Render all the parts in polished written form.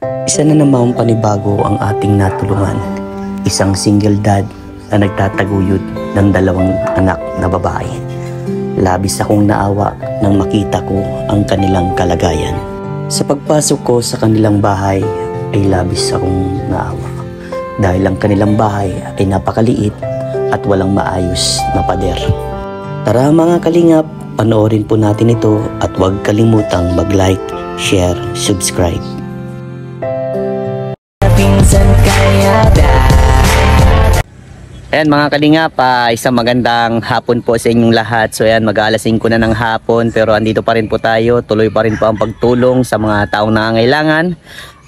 Isa na namang panibago ang ating natulungan. Isang single dad na nagtataguyod ng 2 anak na babae. Labis akong naawa nang makita ko ang kanilang kalagayan. Sa pagpasok ko sa kanilang bahay ay labis akong naawa. Dahil ang kanilang bahay ay napakaliit at walang maayos na pader. Tara mga kalingap, panoorin po natin ito at huwag kalimutang mag-like, share, subscribe. Ayan mga kalingap, isang magandang hapon po sa inyong lahat. So ayan, mag-aalas 5 na ng hapon pero andito pa rin po tayo. Tuloy pa rin po ang pagtulong sa mga taong nangangailangan.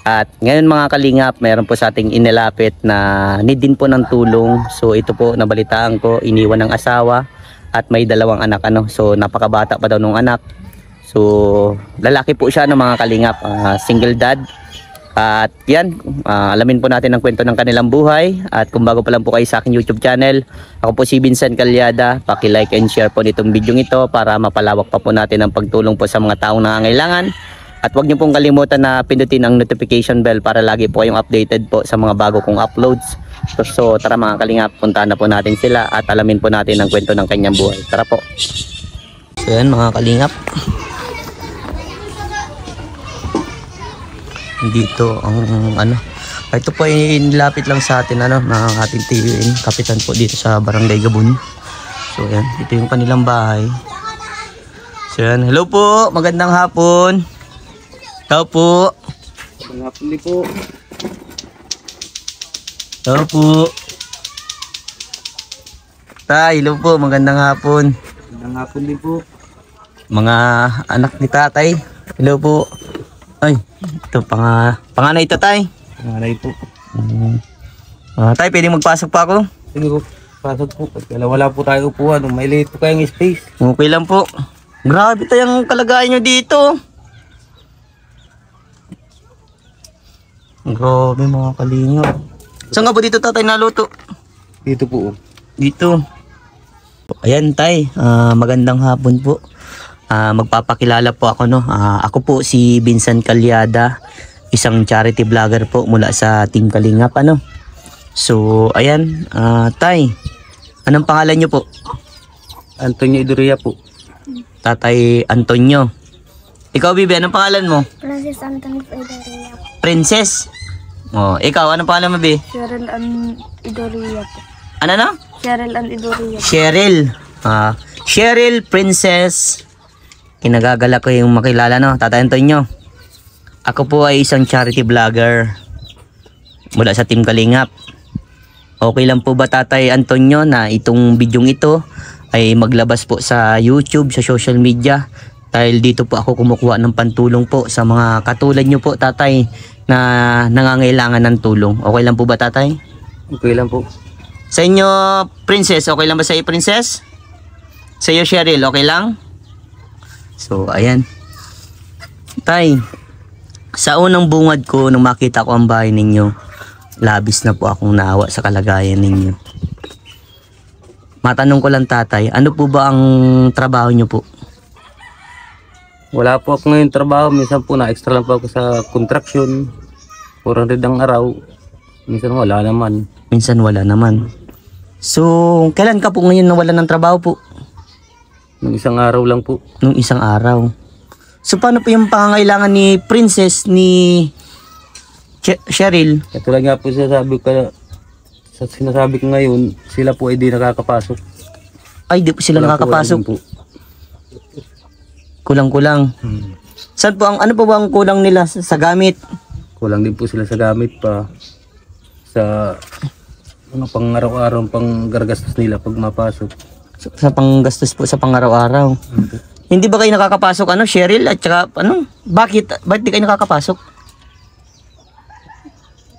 At ngayon mga kalingap, mayroon po sa ating inilapit na need din po ng tulong. So ito po, nabalitaan ko, iniwan ng asawa at may 2 anak. So napakabata pa daw ng anak. So lalaki po siya ng mga kalingap, single dad. At yan, alamin po natin ang kwento ng kanilang buhay. At kung bago pa lang po kayo sa aking YouTube channel, ako po si Vincent Calyada. Paki-like and share po nitong video ito para mapalawak pa po natin ang pagtulong po sa mga taong nangangailangan. At huwag niyo pong kalimutan na pindutin ang notification bell para lagi po kayong updated po sa mga bago kong uploads. So tara mga kalingap, puntahan na po natin sila at alamin po natin ang kwento ng kanyang buhay. Tara po. So yan mga kalingap. Dito ang ito po ay nilapit lang sa atin ng ating TUN kapitan po dito sa Barangay Gabon. So yan, ito yung kanilang bahay. So yan, hello po, magandang hapon. Hello po. Magandang hapon din po. Hello po. Tay, hello po, magandang hapon. Magandang hapon din po. Mga anak ni tatay, hello po. Ay, ito panganay ito tay. Panganay po. Tay, pwede magpasok pa ako? Sige po, pasok po. Wala po tayo upuan. May liit po kayong space. Okay lang po. Grabe tayong kalagayan nyo dito. Grabe mga kalingap. Saan nga po dito tatay naluto? Dito po. Dito. Ayan tay, magandang hapon po. Magpapakilala po ako ako po si Vincent Calyada, isang charity vlogger po mula sa Team Kalingap So ayan, tay, anong pangalan niyo po? Antonio Idoria po. Tatay Antonio. Ikaw Bibi, anong pangalan mo? Princess Antonio Idoria po. Princess. Oh, ikaw anong pangalan mo Bi? Cheryl Ann Idoria po. Ano na? Cheryl Ann Idoria po. Cheryl. Cheryl Princess. Kinagagala ko yung makilala Tatay Antonio. Ako po ay isang charity vlogger mula sa Team Kalingap. Okay lang po ba Tatay Antonio na itong bidyong ito ay maglabas po sa YouTube, sa social media? Dahil dito po ako kumukuha ng pantulong po sa mga katulad nyo po Tatay na nangangailangan ng tulong. Okay lang po ba Tatay? Okay lang po. Sa inyo Princess, okay lang ba sa iyo Princess? Sa iyo Cheryl, okay lang? So ayan tay, sa unang bungad ko nung makita ko ang bahay ninyo, labis na po akong naawa sa kalagayan ninyo. Matanong ko lang tatay, ano po ba ang trabaho nyo po? Wala po ako ngayon trabaho. Minsan po na-extra lang po ako sa construction. 400 ang araw. Minsan wala naman. Minsan wala naman. So kailan ka po ngayon nawala ng trabaho po? Nung isang araw lang po. Nung isang araw. So paano po yung pangangailangan ni Princess ni Cheryl? Katulad nga po sinasabi ko ngayon, sila po ay di nakakapasok. Ay, di po sila nakakapasok. Po. Kulang-kulang. Saan po ano po ba ang kulang nila sa gamit? Kulang din po sila sa gamit pa. Sa pang araw-araw pang gargastos nila pag mapasok. Sa panggastos po sa pang-araw-araw. Hindi ba kayo nakakapasok Cheryl at saka bakit di kayo nakakapasok?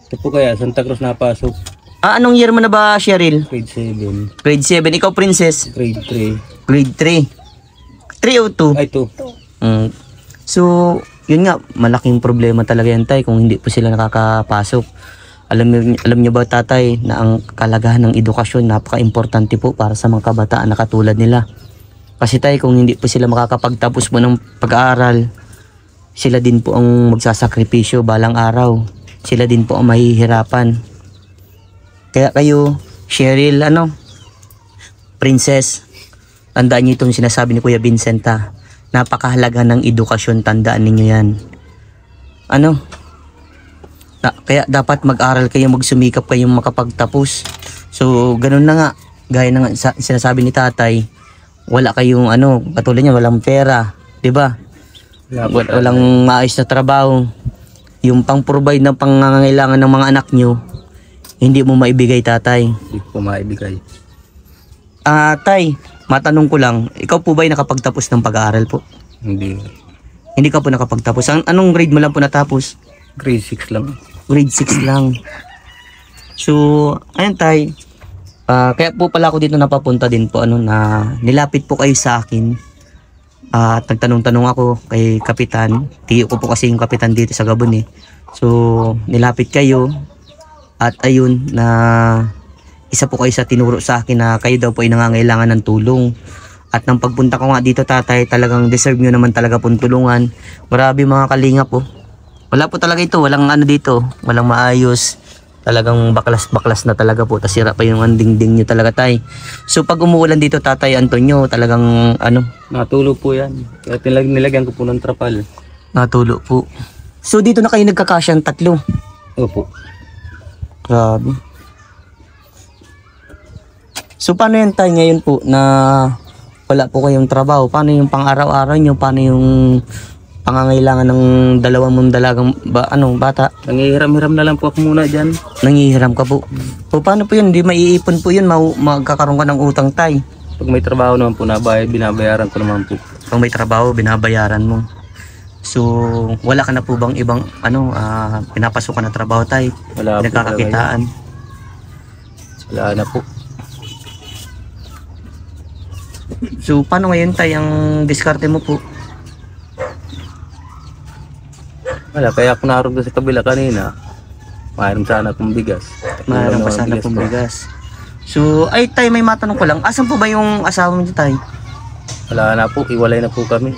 Ito po kaya Santa Cruz napasok. Anong year mo na ba Cheryl? Grade 7. Grade 7. Ikaw Princess? Grade 3. Grade 3. 3 o 2? Ay 2. So yun nga, malaking problema talaga yan tay kung hindi po sila nakakapasok. Alam niyo ba tatay na ang kalagahan ng edukasyon napaka-importante po para sa mga kabataan na katulad nila. Kasi tay kung hindi po sila makakapagtapos mo ng pag-aaral, sila din po ang magsasakripisyo balang araw. Sila din po ang mahihirapan. Kaya kayo, Cheryl, Princess, tandaan niyo itong sinasabi ni Kuya Vincent ha. Napakahalaga ng edukasyon, tandaan ninyo yan. Kaya dapat mag-aral kayo, magsumikap kayong makapagtapos. So, ganun na nga. Gaya na nga sinasabi ni tatay, wala kayong katulad niya, walang pera. 'Di ba? Walang maayos na trabaho. Yung pang-provide ng pangangailangan ng mga anak nyo, hindi mo maibigay, tatay. Hindi ko maibigay. Tay, matanong ko lang, ikaw po ba ay nakapagtapos ng pag-aaral po? Hindi. Hindi ka po nakapagtapos. Anong grade mo lang po natapos? Grade 6 lang. Grade 6 lang. So, ayun tay. Kaya po pala ako dito napapunta din po na nilapit po kayo sa akin. At nagtanong-tanong ako kay Kapitan. Tiyo ko po kasi yung Kapitan dito sa Gabon eh. So, nilapit kayo. At ayun na isa po kayo sa tinuro sa akin na kayo daw po ay nangangailangan ng tulong. At nang pagpunta ko nga dito, tatay, talagang deserve nyo naman talaga pong tulungan. Grabe mga kalingap po. Wala po talaga ito, walang dito, walang maayos. Talagang baklas-baklas na talaga po. Tas sira pa yung dingding nyo talaga, tay. So pag umuulan dito, Tatay Antonio, talagang Natulo po yan. Kaya nilagyan ko po ng trapal. natulo po. So dito na kayo nagkakasyang tatlo. Opo. Grabe. So paano yan, tay, ngayon po na wala po kayong trabaho? Paano yung pang-araw-araw nyo? Paano yung pangangailangan ng dalawang mong dalagang bata? Nangihiram-hiram na lang po ako muna dyan. Nangihiram ka po. So paano po yun? Hindi maiipon po yun. Magkakaroon ka ng utang, tay. Pag may trabaho naman po binabayaran ko naman po. Pag may trabaho, binabayaran mo. So wala ka na po bang ibang pinapasok ka na trabaho, tay? Wala po. Nagkakakitaan. Wala na po. So paano ngayon, tay, ang diskarte mo po? Wala, kaya ako naroon doon sa kabila kanina. Mayroon sana akong bigas. Mayroon pa sana pong bigas. So, ay tay, may matanong ko lang. Asan po ba yung asawa mo, tay? Wala na po, iwalay na po kami.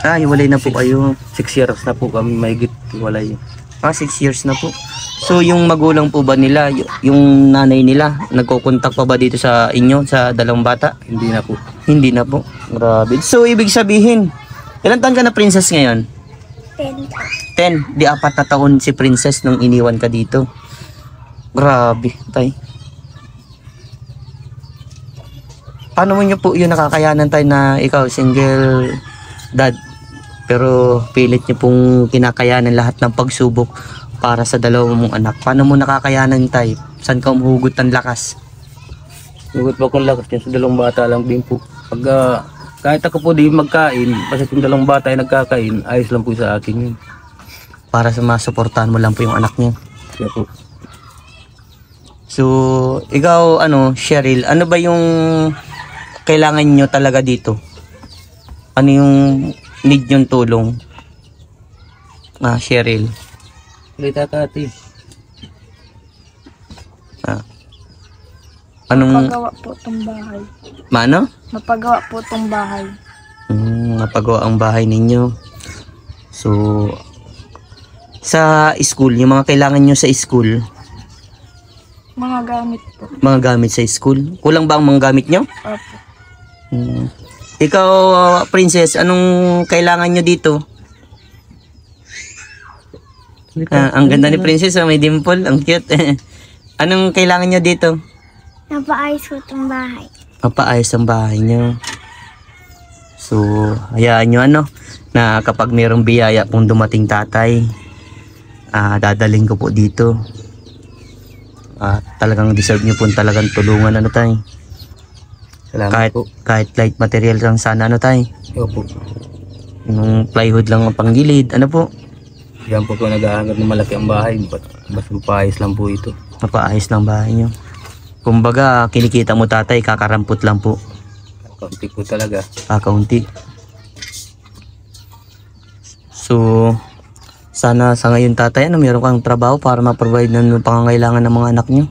Iwalay na po kayo. 6 years na po kami mahigit iwalay. 6 years na po. So, yung magulang po ba nila, yung nanay nila, nagko-contact pa ba dito sa inyo, sa dalawang bata? Hindi na po. Hindi na po. Grabe. So, ibig sabihin, ilan taon ka na, Princess, ngayon? 10. Di 4 na taon si Princess nung iniwan ka dito. Grabe, tay. Paano mo nyo po yun nakakayanan, tay, na ikaw single dad, pero pilit nyo pong kinakayanan lahat ng pagsubok para sa dalawang mong anak? Paano mo nakakayanan, tay? Saan ka umuhugot ng lakas? Hugot pa akong lakas yan sa dalawang bata lang din po. Pag kahit ako po di magkain, basta yung dalawang bata ay nagkakain, ayos lang po sa akin yun. Para sa masuportahan mo lang po yung anak niyo. Kaya po. So, ikaw, Cheryl, ano ba yung kailangan nyo talaga dito? Ano yung need nyong tulong? Cheryl. Salita ka, ate. Anong, Mapagawa po itong bahay. Mapagawa po itong bahay. napagawa ang bahay ninyo. So, sa school, yung mga kailangan nyo sa school, Mga gamit po. mga gamit sa school, kulang ba ang mga gamit nyo? Opo. Ikaw, Princess, anong kailangan nyo dito? Ang ganda ni Princess, may dimple, ang cute. Anong kailangan nyo dito? Napaayos ko itong bahay. Mapaayos ang bahay nyo. So, hayaan nyo na kapag mayroong biyaya pong dumating, tatay, dadaling ko po dito. Talagang deserve nyo po talagang tulungan, tay. Salamat po. Kahit light material lang sana, tay. Opo. Yung plywood lang ang panggilid, po. Yan po ko nag-aangad na malaki ang bahay. Basta paayos lang po ito. Mapaayos lang bahay nyo. Kumbaga, kinikita mo, tatay, kakarampot lang po. Kaunti po talaga. Kaunti. So, sana sa ngayon, tatay, meron kang trabaho para ma-provide ng pangangailangan ng mga anak nyo.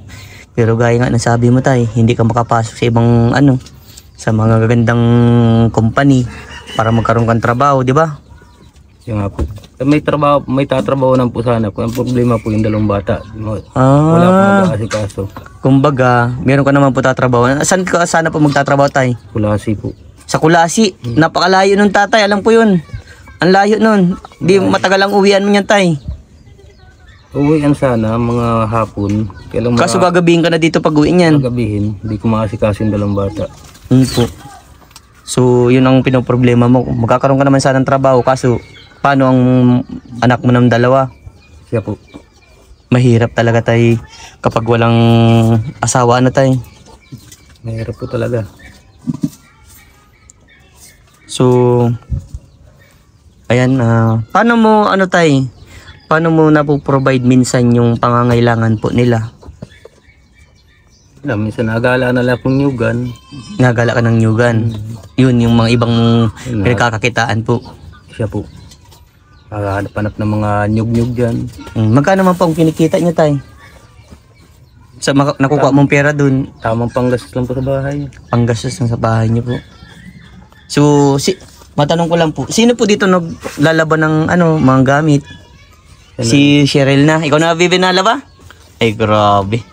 Pero gaya nga nasabi mo, tay, hindi ka makapasok sa ibang sa mga gagandang company para magkaroon kang trabaho, di ba? Yung nga po. May trabaho, may tatrabaho ng po sana po. Ang problema po yung dalawang bata. Wala po Ah, mag-aasikaso. kumbaga, meron ka naman po tatrabaho. Saan ka sana po magtatrabaho, tay? Kulasi po. Sa Kulasi. Napakalayo nun, tatay. Alam ko yun. Ang layo nun. Di matagal ang uwian mo niyan, tay. Uwian sana, mga hapon. Kailang Kaso gagabihin ka na dito pag uwi niyan. gabihin, hindi ko maasikaso yung dalawang bata. Po. So, yun ang pinoproblema mo. Magkakaroon ka naman sana ng trabaho. Kaso, paano ang anak mo ng dalawa? Siya po. Mahirap talaga, tay. Kapag walang asawa na, tay. Mahirap po talaga. So, ayan, paano mo, tay, paano mo napoprovide minsan yung pangangailangan po nila? Minsan nagala na lang pong nyugan. Nagala ka ng nyugan. Yun, yung mga ibang Yun nga. pinagkakakitaan po. Siya po. Hanap-hanap ng mga nyug-nyug dyan. Magkano man po ang kinikita niya, tay? Sa nakukuha mong pera dun, Tamang panggastos lang po sa bahay. panggastos lang sa bahay niyo po. So, matanong ko lang po, sino po dito naglalaban ng mga gamit? Si Cheryl na. Ikaw na, Vivinala ba? Ay, grabe.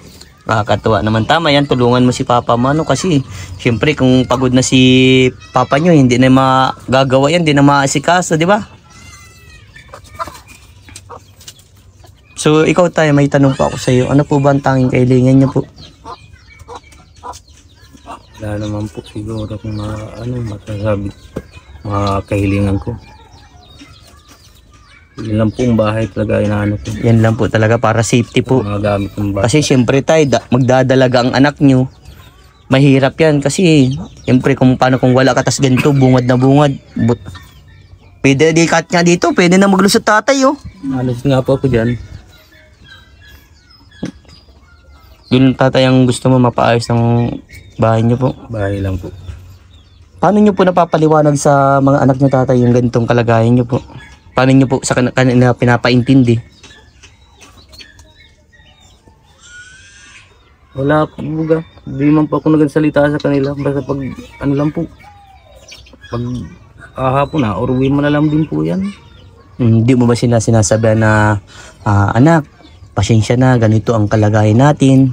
Nakakatuwa naman. Tama yan, tulungan mo si Papa mo. Kasi, syempre, kung pagod na si Papa nyo, hindi na magagawa yan, hindi na maasikaso, di ba? So, ikaw tayo, may tanong po ako sa iyo. Ano po ba ang tanging kailangan niyo po? Wala naman po siguro kung masasabi. Mga kahilingan ko. Yun lang pong bahay talaga inaano ko. Yan lang po talaga para safety po. Mga gamit ng bahay. Kasi syempre tayo, magdadalaga ang anak nyo. Mahirap yan kasi syempre kung paano kung wala ka tas ganito, bungad na bungad. Pwede di cut nga dito, pwede na maglusot tatay oh. Alos nga po ako dyan. Yun tatay ang gusto mo mapaayos ng bahay nyo po. Bahay lang po. Paano nyo po napapaliwanag sa mga anak nyo tatay yung ganitong kalagayan nyo po? Paano nyo po sa kanila pinapaintindi? Wala po buga. Hindi man po ako nagsalita sa kanila. Basta pag lang po. Pag hapon na, or uwi mo na lang din po yan. Hindi mo ba sila sinasabi na anak, pasensya na, ganito ang kalagayan natin.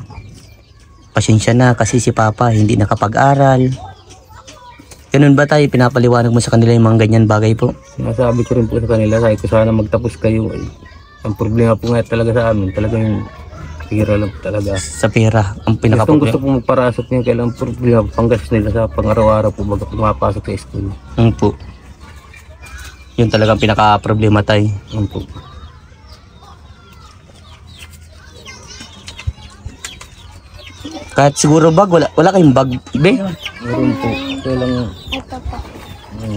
Pasensya na kasi si Papa hindi nakapag-aral. Ganun ba tayo, pinapaliwanag mo sa kanila yung mga ganyan bagay po? Sinasabi ko rin po sa kanila, sabi ko sana magtapos kayo. Ang problema po nga talaga sa amin, talagang pira lang po talaga. Sa pera, ang Gusto pinaka-problema. po magparasok niya, kailang problema, panggas nila sa pang-araw-araw po baga pumapasok sa school. Po. Yun talagang pinaka-problema tayo. Yan po. Kahit siguro bag, wala kayong bag, be? Meron po, kailang Ito po.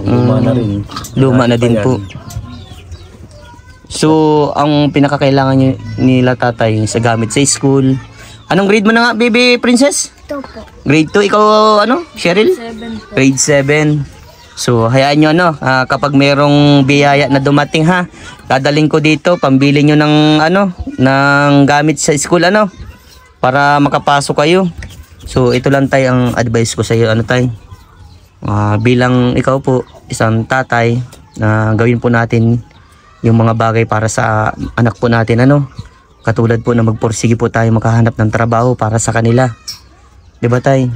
luma na rin. Luma na din Yan. po. So, ang pinakakailangan nila tatay sa gamit sa school. Anong grade mo na nga, baby princess? Ito po. Grade 2, ikaw Cheryl? 7 po. Grade 7. So, hayaan nyo kapag merong biyaya na dumating dadaling ko dito, pambili nyo ng ng gamit sa school para makapasok kayo. So, ito lang tayo ang advice ko sa iyo, tay. Bilang ikaw po, isang tatay, gawin po natin yung mga bagay para sa anak po natin, katulad po na magporsige po tayo makahanap ng trabaho para sa kanila. 'Di ba, tay?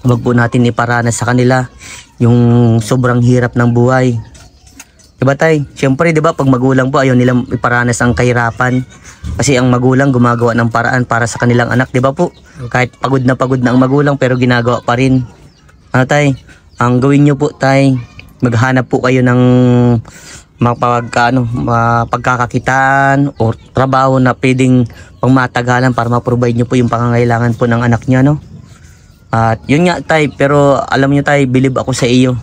Wag po natin iparanas sa kanila yung sobrang hirap ng buhay. 'Di ba, tay? Siyempre, 'di ba, pag magulang po ayaw nilang iparanas ang kahirapan. Kasi ang magulang gumagawa ng paraan para sa kanilang anak, 'di ba po? Kahit pagod na ang magulang pero ginagawa pa rin. Tay, ang gawin niyo po, tay, maghanap po kayo ng mapagkakakitaan o trabaho na pwedeng pangmatagalan para ma-provide nyo po yung pangangailangan po ng anak nyo, At yun nga, tay, pero alam nyo, tay, believe ako sa iyo.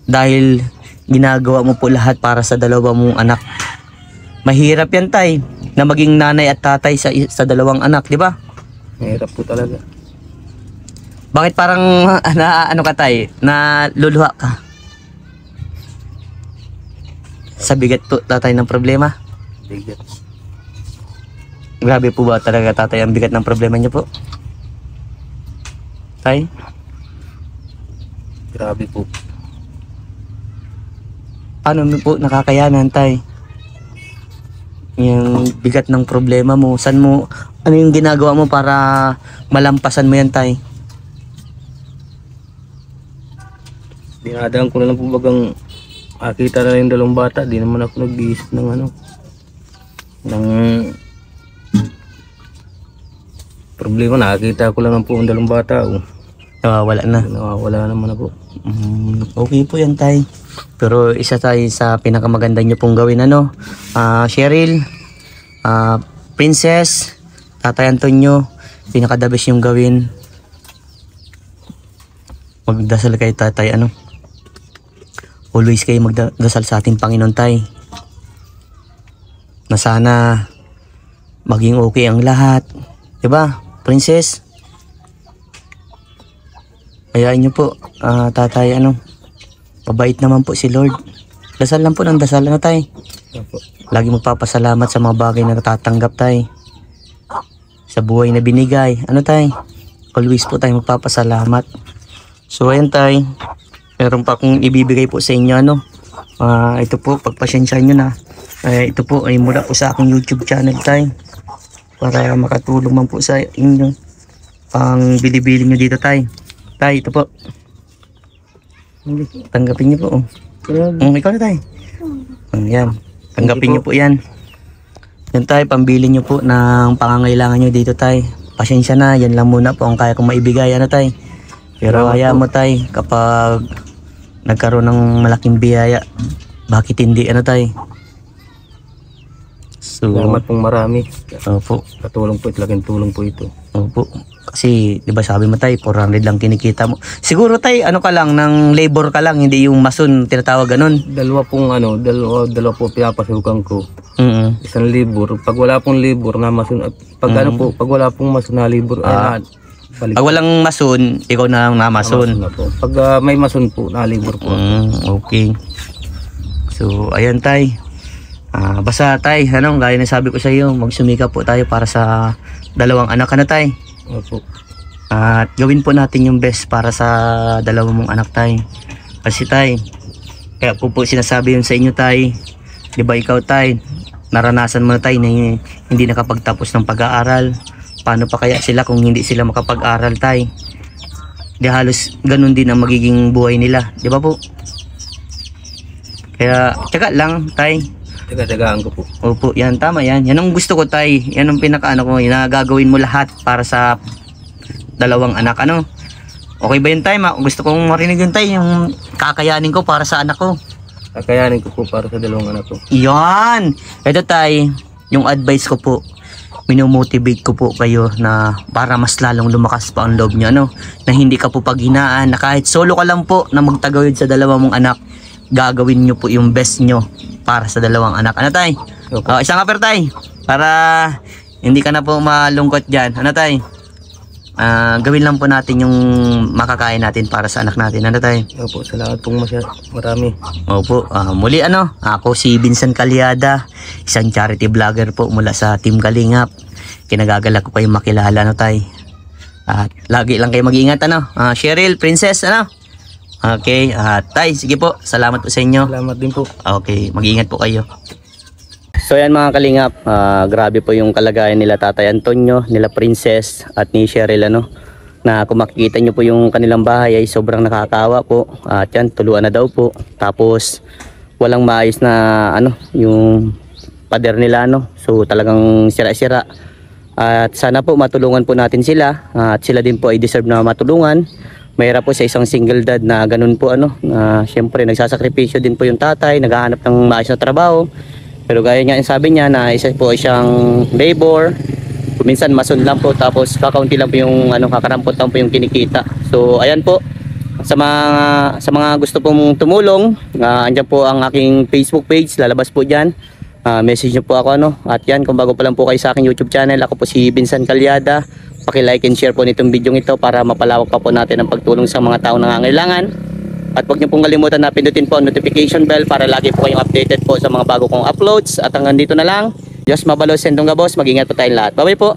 Dahil ginagawa mo po lahat para sa dalawa mong anak. Mahirap yan, tay, na maging nanay at tatay sa dalawang anak, di ba? Mahirap po talaga. Bakit parang ka, tay, na luluha ka? Sa bigat po, tatay, ng problema? Bigat. Grabe po ba talaga, tatay, ang bigat ng problema niyo po? Tay? Grabe po. paano mo po nakakayanan, tay? Yung bigat ng problema mo, ano yung ginagawa mo para malampasan mo yan, tay? Dinadaan ko na lang po bagang makita na yung dalawang bata. Di naman ako nag-iisip ng problema. Nakakita ko lang po ang dalawang bata. Wala na. Nawawala naman ako. Okay po yan, tay. Pero isa tayo sa pinakamaganda nyo pong gawin, Cheryl, Princess, Tatay Antonio, pinaka-the best yung gawin. Magdasal kayo, tatay, always kayo magdasal sa ating Panginoon, tay, na sana maging okay ang lahat, diba, Princess? Hayaan nyo po, tatay, mabait naman po si Lord. Dasal lang po ng dasal, tay? Opo. Lagi magpapasalamat sa mga bagay na natatanggap, tay, sa buhay na binigay, tay? Always po tayo magpapasalamat. So ayan, tay, meron pa akong ibibigay po sa inyo, ito po, pagpasyensyahan nyo na. Ito po ay mula po sa aking YouTube channel, tay, para makatulong man po sa inyo ang bilibili nyo dito, tay. Tay, ito po, tanggapin nyo po. Ikaw na, tay. Yan, tanggapin nyo po yan. Yan, tay, pambili nyo po ng pangangailangan nyo dito, tay. Pasensya na, yan lang muna po ang kaya kong maibigay, tay. Pero hayaan mo, tay, kapag nagkaroon ng malaking biyaya, bakit hindi, tay? So, Salamat pong marami. opo, Katulong po, talagang tulong po ito. opo. Kasi, di ba sabi mo, tay, 400 lang kinikita mo. Siguro, tay, ka lang, ng labor ka lang, hindi yung mason, tinatawag ganun. Dalawa po pinapasukan ko. 1,000. Pag wala pong libur na masun, pag pag wala pong masun na libur, balik. Pag walang mason, ikaw na lang na mason. Na po. Pag may masun po, na libur po. Okay. So, ayan, tay. Basta, tay, gaya na sabi ko sa iyo, magsumikap po tayo para sa dalawang anak, tay. Opo. At gawin po natin yung best para sa dalawang mong anak, tay. Kasi, tay, kaya po sinasabi yun sa inyo, tay. Di ba ikaw, tay, naranasan mo na, tay, na hindi nakapagtapos ng pag-aaral. Paano pa kaya sila kung hindi sila makapag-aral, tay? Di halos ganun din ang magiging buhay nila, di ba po? Kaya, tiyaga lang, tay. Taga-tagaan ko po. Opo, yan, tama yan. Yan ang gusto ko, tay. Yan ang pinaka-ano ko, na gagawin mo lahat para sa dalawang anak, Okay ba yun, tay? Gusto kong marinig yun, tay, yung kakayanin ko para sa anak ko. Kakayanin ko po para sa dalawang anak ko. Yan! Ito, tay, yung advice ko po, minomotivate ko po kayo na para mas lalong lumakas pa ang loob nyo, na hindi ka po paghinaan, na kahit solo ka lang po na magtagawid sa dalawang mong anak, gagawin nyo po yung best nyo para sa dalawang anak, tay? Okay. Isang upper, tay, para hindi ka na po malungkot dyan, tay? Gawin lang po natin yung makakain natin para sa anak natin, tay? Opo, salamat pong marami. Opo, muli ako si Vincent Calyada, isang charity vlogger po mula sa Team Kalingap. Kinagagalak ko kayong makilala, tay. At lagi lang kayo mag-iingat, Cheryl, Princess, Okay, tay, sige po, salamat po sa inyo. Salamat din po. Okay, mag-iingat po kayo. So yan, mga Kalingap, grabe po yung kalagayan nila Tatay Antonio, nila Princess at ni Cheryl, na kung makikita nyo po yung kanilang bahay ay sobrang nakakawa po. At yan, tuluan na daw po. Tapos walang maayos na yung pader nila, so talagang sira-sira. At sana po matulungan po natin sila, at sila din po ay deserve na matulungan. Mahirap po sa isang single dad na ganun po, na syempre nagsasakripisyo din po yung tatay, naghahanap ng maayos na trabaho. Pero gaya nga yung sabi niya na isa po siyang labor, minsan mason lang po, tapos kakaunti lang po yung kakarampot lang po yung kinikita. So ayan po, sa mga gusto pong tumulong, andyan po ang aking Facebook page, lalabas po dyan. Message nyo po ako, at yan, kung bago pa lang po kayo sa aking YouTube channel, ako po si Vincent Calyada. Paki-like and share po nitong video ito para mapalawak pa po natin ang pagtulong sa mga taong nangangailangan. At huwag niyo pong kalimutan na pindutin po ang notification bell para lagi po kayong updated po sa mga bago kong uploads. At hanggang dito na lang. Diyos mabalos, sendong gabos. Mag-ingat po tayong lahat. Bye-bye po.